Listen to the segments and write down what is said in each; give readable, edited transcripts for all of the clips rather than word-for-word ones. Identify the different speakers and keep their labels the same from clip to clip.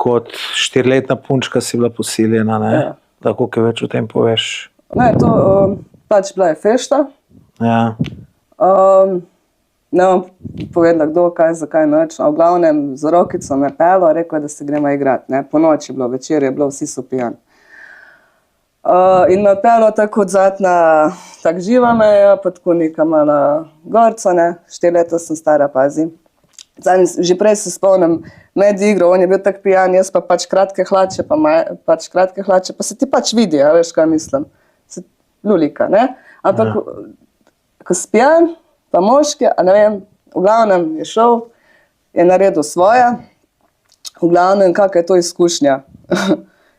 Speaker 1: kot 4-letna punčka si bila posiljena, ne?
Speaker 2: Ja.
Speaker 1: Tako, kaj več o tem poveš.
Speaker 2: Ne, to pač bila je fešta.
Speaker 1: Ja.
Speaker 2: Ne bom povedala, kdo, kaj, zakaj noč. V glavnem, z Rokico me pelo, rekel je, da se gremo igrati, ne. Po noči je bilo, večer je bilo, vsi so pijani. In me pelo tako od zadnja, tako živa meja, pa tako neka mala gorca, ne. 4 leta sem stara, pazi. Že prej se spomnim med igro, on je bil tak pijan, jaz pa pač kratke hlače, pa se ti pač vidi, a veš, kaj mislim. Se lulika, ne? Ampak, ko si pijan, pa moški, a ne vem, v glavnem je šel, je naredil svoje, v glavnem, kakšna je to izkušnja.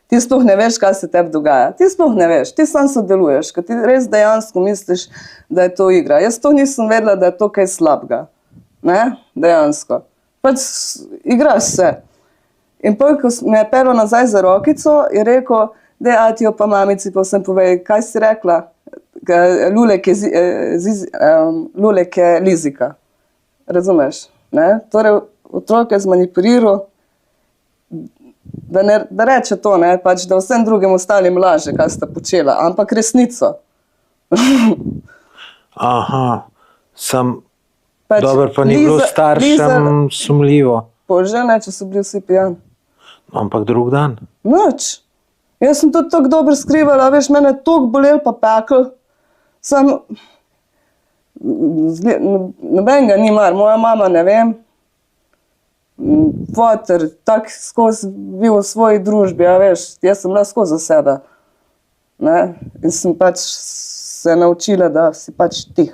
Speaker 2: Ti sploh ne veš, kaj se tebi dogaja. Ti sploh ne veš, ti sam sodeluješ, ker ti res dejansko misliš, da je to igra. Jaz to nisem vedela, da je to kaj slabega. Ne, dejansko. Pač igraš se. In potem, ko me je pelo nazaj za Rokico, je rekel, daj atijo pa mamici, pa vsem povej, kaj si rekla? Lulek je Lizika. Razumeš? Ne? Torej, otrok je zmanipuliral, da reče to, ne? Pač, da vsem drugim ostalim laže, kaj sta počela, ampak resnico.
Speaker 1: Aha,
Speaker 2: Pač
Speaker 1: dobro, pa ni bilo staršem sumljivo.
Speaker 2: Bože, ne, če so bili vsi pijani.
Speaker 1: Ampak drug dan?
Speaker 2: Noč. Jaz sem tudi tako dobro skrivala, veš, mene je toliko bolel pa pekel. Nobenega ni mar, moja mama, ne vem. Foter, tak skozi bil v svoji družbi, a veš, jaz sem bila skozi za sebe. Ne? In sem pač se naučila, da si pač tih.